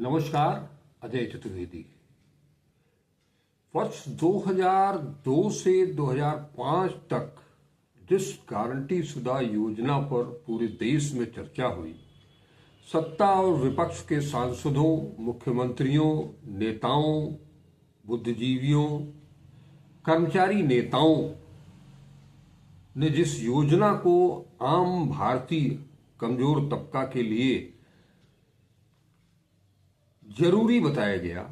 नमस्कार, अजय चतुर्वेदी। वर्ष 2002 से 2005 तक जिस गारंटी शुदा योजना पर पूरे देश में चर्चा हुई, सत्ता और विपक्ष के सांसदों, मुख्यमंत्रियों, नेताओं, बुद्धिजीवियों, कर्मचारी नेताओं ने जिस योजना को आम भारतीय कमजोर तबका के लिए जरूरी बताया गया,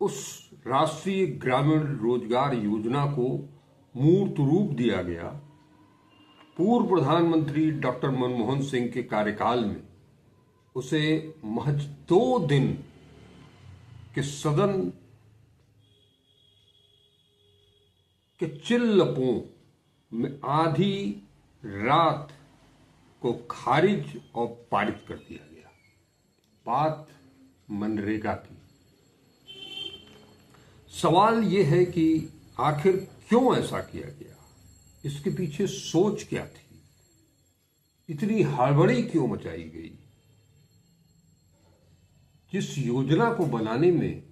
उस राष्ट्रीय ग्रामीण रोजगार योजना को मूर्त रूप दिया गया। पूर्व प्रधानमंत्री डॉक्टर मनमोहन सिंह के कार्यकाल में उसे महज 2 दिन के सदन के चिल्लपों में आधी रात को खारिज और पारित कर दिया गया। बात मनरेगा की। सवाल यह है कि आखिर क्यों ऐसा किया गया, इसके पीछे सोच क्या थी, इतनी हड़बड़ी क्यों मचाई गई। जिस योजना को बनाने में,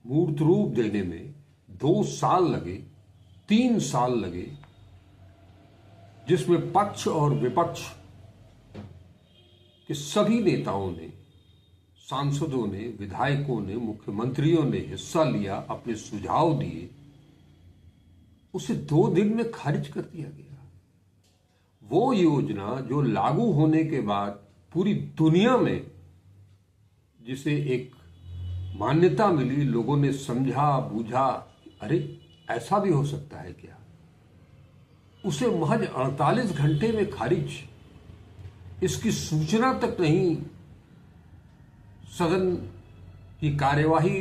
मूर्त रूप देने में 2 साल लगे, 3 साल लगे, जिसमें पक्ष और विपक्ष के सभी नेताओं ने, सांसदों ने, विधायकों ने, मुख्यमंत्रियों ने हिस्सा लिया, अपने सुझाव दिए, उसे 2 दिन में खारिज कर दिया गया। वो योजना जो लागू होने के बाद पूरी दुनिया में जिसे एक मान्यता मिली, लोगों ने समझा, बूझा, अरे ऐसा भी हो सकता है क्या, उसे महज 48 घंटे में खारिज। इसकी सूचना तक नहीं, सदन की कार्यवाही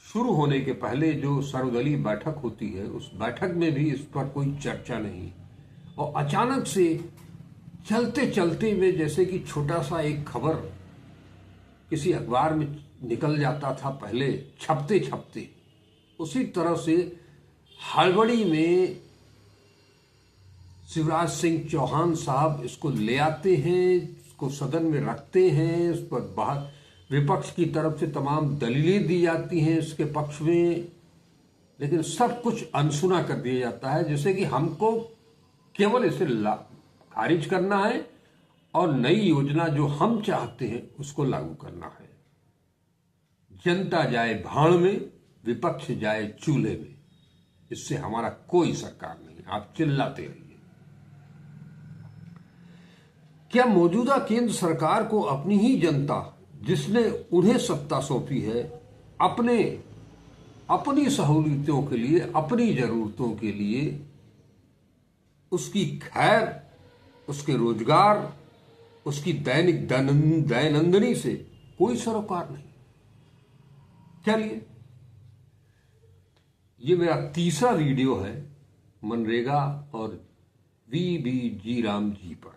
शुरू होने के पहले जो सर्वदलीय बैठक होती है, उस बैठक में भी इस पर कोई चर्चा नहीं। और अचानक से चलते चलते में, जैसे कि छोटा सा एक खबर किसी अखबार में निकल जाता था पहले, छपते छपते, उसी तरह से हड़बड़ी में शिवराज सिंह चौहान साहब इसको ले आते हैं, इसको सदन में रखते हैं, इस पर बात विपक्ष की तरफ से तमाम दलीलें दी जाती हैं इसके पक्ष में, लेकिन सब कुछ अनसुना कर दिया जाता है, जैसे कि हमको केवल इसे खारिज करना है और नई योजना जो हम चाहते हैं उसको लागू करना है। जनता जाए भाड़ में, विपक्ष जाए चूल्हे में, इससे हमारा कोई सरकार नहीं। आप चिल्लाते रहिए। क्या मौजूदा केंद्र सरकार को अपनी ही जनता, जिसने उन्हें सत्ता सौंपी है, अपनी सहूलियतों के लिए, अपनी जरूरतों के लिए, उसकी खैर, उसके रोजगार, उसकी दैनिक दैनंदिनी से कोई सरोकार नहीं। चलिए, ये मेरा तीसरा वीडियो है मनरेगा और वी राम जी पर।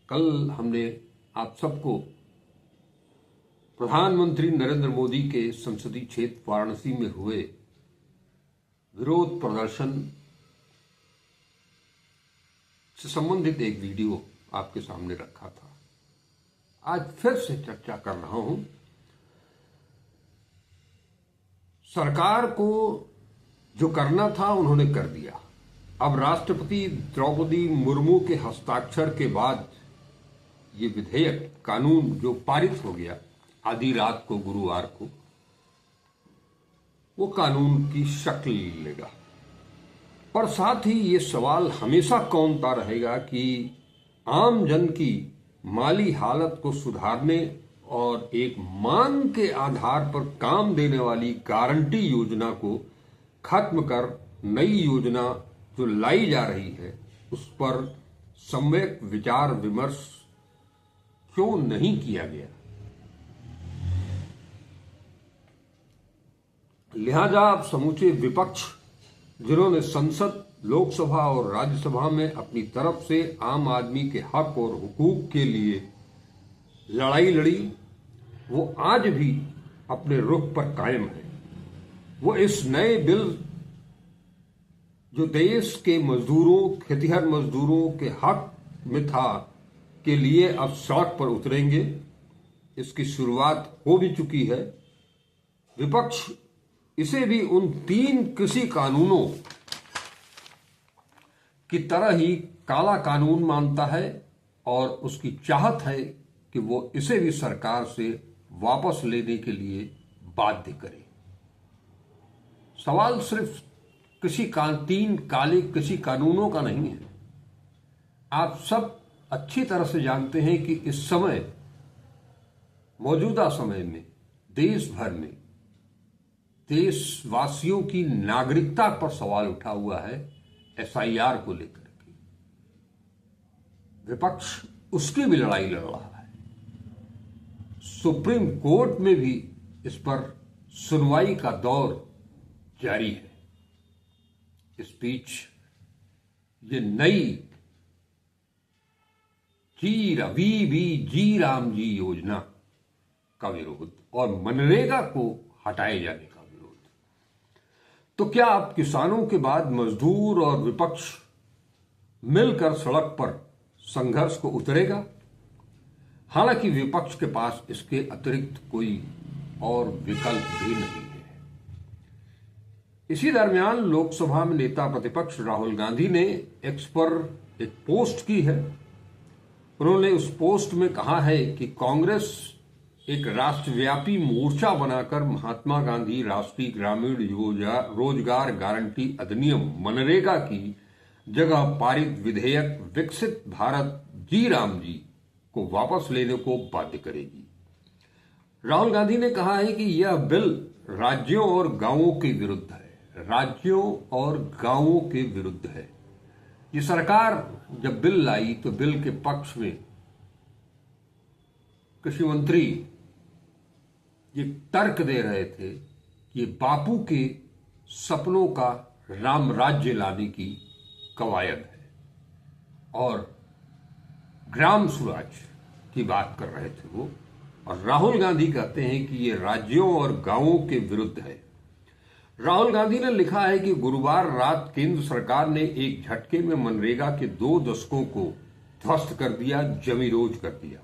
कल हमने आप सबको प्रधानमंत्री नरेंद्र मोदी के संसदीय क्षेत्र वाराणसी में हुए विरोध प्रदर्शन से संबंधित एक वीडियो आपके सामने रखा था। आज फिर से चर्चा कर रहा हूं। सरकार को जो करना था उन्होंने कर दिया। अब राष्ट्रपति द्रौपदी मुर्मू के हस्ताक्षर के बाद ये विधेयक, कानून जो पारित हो गया आधी रात को, गुरुवार को, वो कानून की शक्ल लेगा। पर साथ ही ये सवाल हमेशा कौंधता रहेगा कि आम जन की माली हालत को सुधारने और एक मांग के आधार पर काम देने वाली गारंटी योजना को खत्म कर नई योजना जो लाई जा रही है, उस पर सम्यक विचार विमर्श क्यों नहीं किया गया। लिहाजा अब समूचे विपक्ष, जिन्होंने संसद, लोकसभा और राज्यसभा में अपनी तरफ से आम आदमी के हक और हुकूक के लिए लड़ाई लड़ी, वो आज भी अपने रुख पर कायम है। वो इस नए बिल जो देश के मजदूरों, खेतिहर मजदूरों के हक में था, के लिए अब सड़क पर उतरेंगे। इसकी शुरुआत हो भी चुकी है। विपक्ष इसे भी उन 3 कृषि कानूनों की तरह ही काला कानून मानता है और उसकी चाहत है कि वो इसे भी सरकार से वापस लेने के लिए बाध्य करे। सवाल सिर्फ 3 काले कृषि कानूनों का नहीं है। आप सब अच्छी तरह से जानते हैं कि इस समय, मौजूदा समय में देश भर में देशवासियों की नागरिकता पर सवाल उठा हुआ है एसआईआर को लेकर के। विपक्ष उसकी भी लड़ाई लड़ रहा है। सुप्रीम कोर्ट में भी इस पर सुनवाई का दौर जारी है। इस बीच ये नई जी राम जी योजना का विरोध और मनरेगा को हटाए जाने का विरोध, तो क्या अब किसानों के बाद मजदूर और विपक्ष मिलकर सड़क पर संघर्ष को उतरेगा? हालांकि विपक्ष के पास इसके अतिरिक्त कोई और विकल्प भी नहीं है। इसी दरमियान लोकसभा में नेता प्रतिपक्ष राहुल गांधी ने एक्स पर एक पोस्ट की है। उन्होंने उस पोस्ट में कहा है कि कांग्रेस एक राष्ट्रव्यापी मोर्चा बनाकर महात्मा गांधी राष्ट्रीय ग्रामीण रोजगार गारंटी अधिनियम मनरेगा की जगह पारित विधेयक विकसित भारत जी राम जी को वापस लेने को बाध्य करेगी। राहुल गांधी ने कहा है कि यह बिल राज्यों और गांवों के विरुद्ध है। राज्यों और गांवों के विरुद्ध है। ये सरकार जब बिल लाई तो बिल के पक्ष में कृषि मंत्री ये तर्क दे रहे थे कि ये बापू के सपनों का राम राज्य लाने की कवायद है और ग्राम स्वराज की बात कर रहे थे वो। और राहुल गांधी कहते हैं कि ये राज्यों और गांवों के विरुद्ध है। राहुल गांधी ने लिखा है कि गुरुवार रात केंद्र सरकार ने एक झटके में मनरेगा के 2 दशकों को ध्वस्त कर दिया, जमीरोज कर दिया।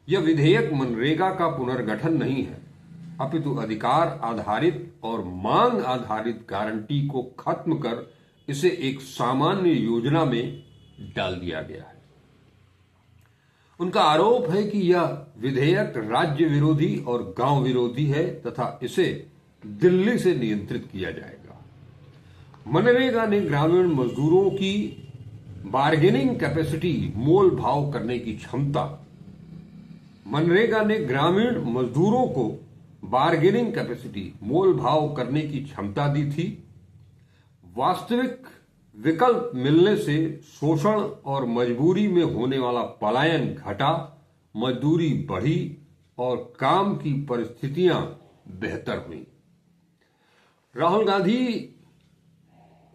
यह विधेयक मनरेगा का पुनर्गठन नहीं है, अपितु अधिकार आधारित और मांग आधारित गारंटी को खत्म कर इसे एक सामान्य योजना में डाल दिया गया है। उनका आरोप है कि यह विधेयक राज्य विरोधी और गांव विरोधी है तथा इसे दिल्ली से नियंत्रित किया जाएगा। मनरेगा ने ग्रामीण मजदूरों की बार्गेनिंग कैपेसिटी, मोल भाव करने की क्षमता, मनरेगा ने ग्रामीण मजदूरों को बार्गेनिंग कैपेसिटी, मोल भाव करने की क्षमता दी थी। वास्तविक विकल्प मिलने से शोषण और मजबूरी में होने वाला पलायन घटा, मजदूरी बढ़ी और काम की परिस्थितियां बेहतर हुई। राहुल गांधी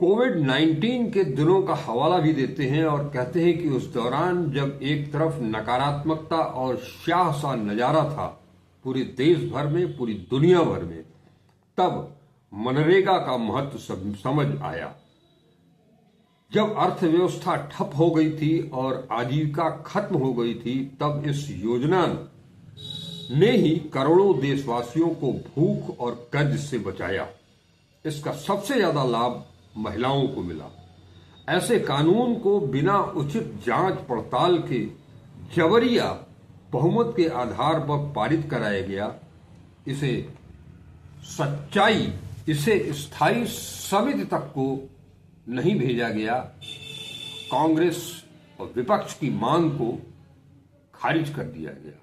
कोविड-19 के दिनों का हवाला भी देते हैं और कहते हैं कि उस दौरान जब एक तरफ नकारात्मकता और स्याह सा नजारा था पूरे देश भर में, पूरी दुनिया भर में, तब मनरेगा का महत्व समझ आया। जब अर्थव्यवस्था ठप हो गई थी और आजीविका खत्म हो गई थी, तब इस योजना ने ही करोड़ों देशवासियों को भूख और कर्ज से बचाया। इसका सबसे ज्यादा लाभ महिलाओं को मिला। ऐसे कानून को बिना उचित जांच पड़ताल के जबरिया बहुमत के आधार पर पारित कराया गया। इसे स्थायी समिति तक को नहीं भेजा गया। कांग्रेस और विपक्ष की मांग को खारिज कर दिया गया।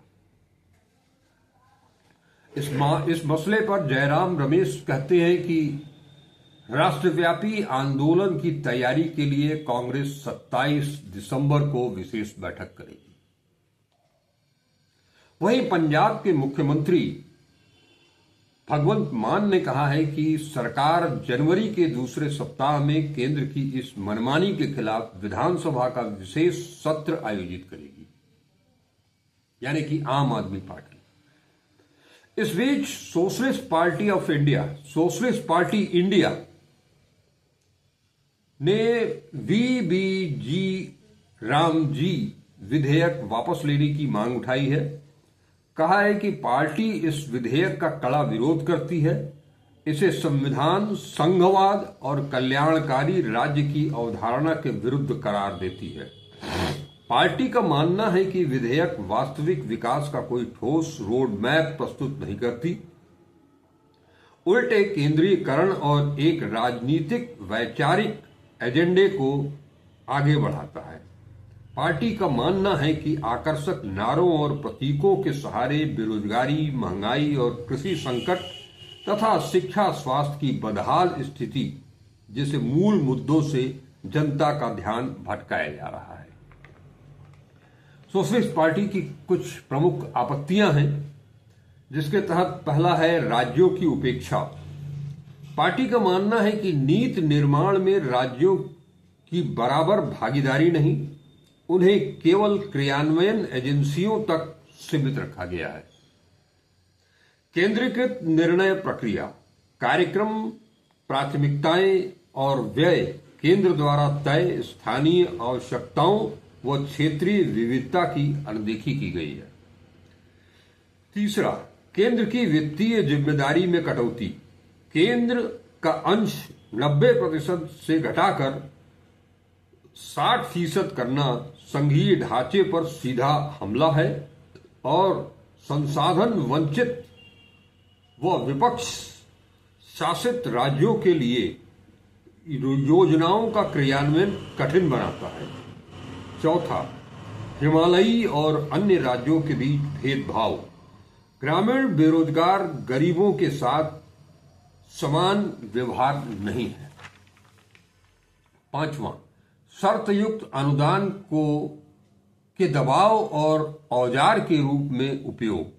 इस मसले पर जयराम रमेश कहते हैं कि राष्ट्रव्यापी आंदोलन की तैयारी के लिए कांग्रेस 27 दिसंबर को विशेष बैठक करेगी। वहीं पंजाब के मुख्यमंत्री भगवंत मान ने कहा है कि सरकार जनवरी के दूसरे सप्ताह में केंद्र की इस मनमानी के खिलाफ विधानसभा का विशेष सत्र आयोजित करेगी, यानी कि आम आदमी पार्टी। इस बीच सोशलिस्ट पार्टी इंडिया ने वीबीजी राम जी विधेयक वापस लेने की मांग उठाई है। कहा है कि पार्टी इस विधेयक का कड़ा विरोध करती है, इसे संविधान, संघवाद और कल्याणकारी राज्य की अवधारणा के विरुद्ध करार देती है। पार्टी का मानना है कि विधेयक वास्तविक विकास का कोई ठोस रोड मैप प्रस्तुत नहीं करती, उल्टे केंद्रीयकरण और एक राजनीतिक वैचारिक एजेंडे को आगे बढ़ाता है। पार्टी का मानना है कि आकर्षक नारों और प्रतीकों के सहारे बेरोजगारी, महंगाई और कृषि संकट तथा शिक्षा स्वास्थ्य की बदहाल स्थिति जैसे मूल मुद्दों से जनता का ध्यान भटकाया जा रहा है। सोशलिस्ट पार्टी की कुछ प्रमुख आपत्तियां हैं, जिसके तहत पहला है राज्यों की उपेक्षा। पार्टी का मानना है कि नीति निर्माण में राज्यों की बराबर भागीदारी नहीं, उन्हें केवल क्रियान्वयन एजेंसियों तक सीमित रखा गया है। केंद्रीकृत निर्णय प्रक्रिया, कार्यक्रम, प्राथमिकताएं और व्यय केंद्र द्वारा तय स्थानीय आवश्यकताओं व क्षेत्रीय विविधता की अनदेखी की गई है। तीसरा, केंद्र की वित्तीय जिम्मेदारी में कटौती। केंद्र का अंश 90% से घटाकर 60% करना संघीय ढांचे पर सीधा हमला है और संसाधन वंचित व विपक्ष शासित राज्यों के लिए योजनाओं का क्रियान्वयन कठिन बनाता है। चौथा, हिमालयी और अन्य राज्यों के बीच भेदभाव। ग्रामीण बेरोजगार गरीबों के साथ समान व्यवहार नहीं है। पांचवां, शर्तयुक्त अनुदान के दबाव और औजार के रूप में उपयोग।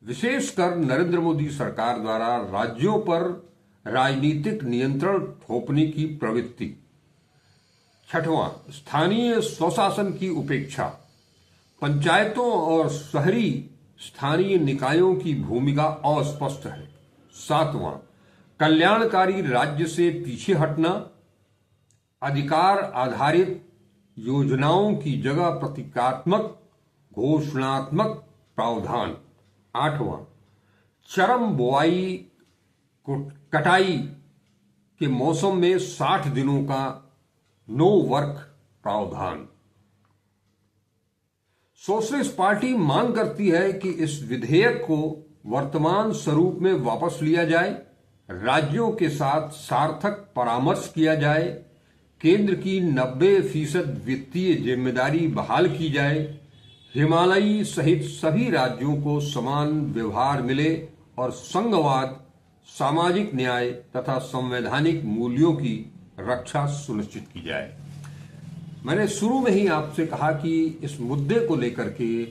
विशेषकर नरेंद्र मोदी सरकार द्वारा राज्यों पर राजनीतिक नियंत्रण थोपने की प्रवृत्ति। छठवां, स्थानीय स्वशासन की उपेक्षा। पंचायतों और शहरी स्थानीय निकायों की भूमिका अस्पष्ट है। सातवां, कल्याणकारी राज्य से पीछे हटना। अधिकार आधारित योजनाओं की जगह प्रतीकात्मक घोषणात्मक प्रावधान। आठवां, चरम बुआई कटाई के मौसम में 60 दिनों का नो वर्क प्रावधान। सोशलिस्ट पार्टी मांग करती है कि इस विधेयक को वर्तमान स्वरूप में वापस लिया जाए, राज्यों के साथ सार्थक परामर्श किया जाए, केंद्र की 90% वित्तीय जिम्मेदारी बहाल की जाए, हिमालयी सहित सभी राज्यों को समान व्यवहार मिले और संघवाद, सामाजिक न्याय तथा संवैधानिक मूल्यों की रक्षा सुनिश्चित की जाए। मैंने शुरू में ही आपसे कहा कि इस मुद्दे को लेकर के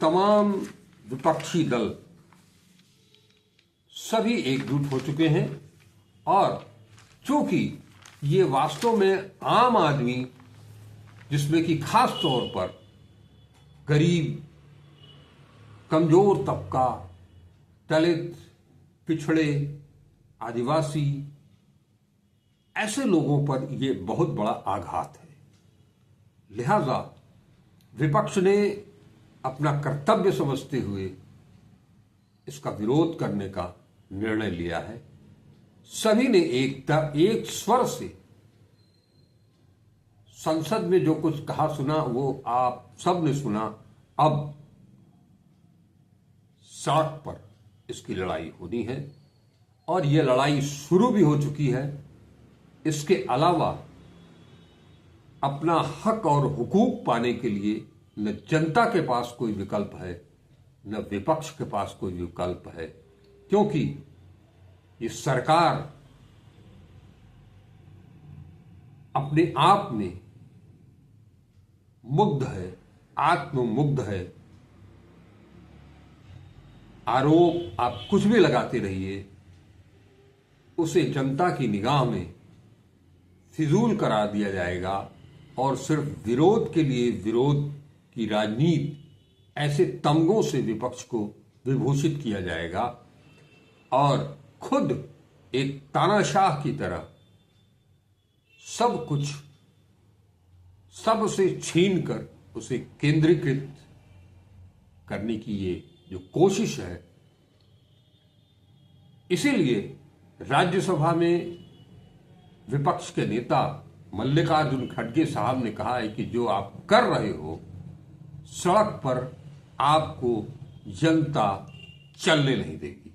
तमाम विपक्षी दल सभी एकजुट हो चुके हैं और चूंकि ये वास्तव में आम आदमी, जिसमें कि खास तौर पर गरीब, कमजोर तबका, दलित, पिछड़े, आदिवासी, ऐसे लोगों पर यह बहुत बड़ा आघात है। लिहाजा विपक्ष ने अपना कर्तव्य समझते हुए इसका विरोध करने का निर्णय लिया है। सभी ने एक स्वर से संसद में जो कुछ कहा सुना वो आप सब ने सुना। अब सड़क पर इसकी लड़ाई होनी है और यह लड़ाई शुरू भी हो चुकी है। इसके अलावा अपना हक और हुकूक पाने के लिए न जनता के पास कोई विकल्प है, न विपक्ष के पास कोई विकल्प है, क्योंकि ये सरकार अपने आप में मुग्ध है, आत्ममुग्ध है। आरोप आप कुछ भी लगाते रहिए, उसे जनता की निगाह में फिजूल करार दिया जाएगा और सिर्फ विरोध के लिए विरोध की राजनीति, ऐसे तमगों से विपक्ष को विभूषित किया जाएगा और खुद एक तानाशाह की तरह सब कुछ सबसे छीनकर उसे केंद्रीकृत करने की ये जो कोशिश है, इसीलिए राज्यसभा में विपक्ष के नेता मल्लिकार्जुन खड़गे साहब ने कहा है कि जो आप कर रहे हो, सड़क पर आपको जनता चलने नहीं देगी।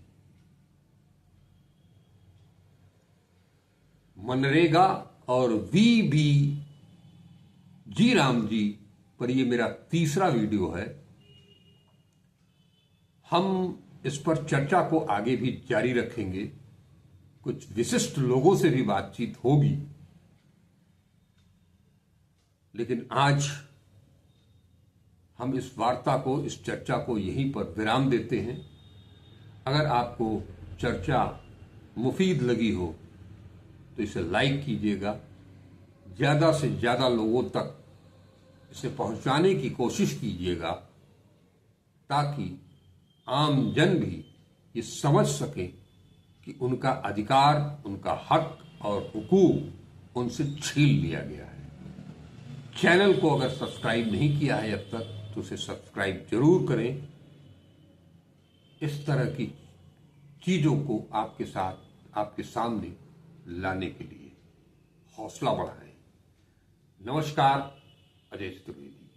मनरेगा और जी राम जी पर यह मेरा तीसरा वीडियो है। हम इस पर चर्चा को आगे भी जारी रखेंगे, कुछ विशिष्ट लोगों से भी बातचीत होगी, लेकिन आज हम इस वार्ता को, इस चर्चा को यहीं पर विराम देते हैं। अगर आपको चर्चा मुफीद लगी हो तो इसे लाइक कीजिएगा, ज्यादा से ज्यादा लोगों तक इसे पहुंचाने की कोशिश कीजिएगा, ताकि आम जन भी ये समझ सके कि उनका अधिकार, उनका हक और हुकूक उनसे छीन लिया गया है। चैनल को अगर सब्सक्राइब नहीं किया है अब तक तो उसे सब्सक्राइब जरूर करें। इस तरह की चीजों को आपके साथ, आपके सामने लाने के लिए हौसला बढ़ाएं। नमस्कार, अजय चतुर्वेदी।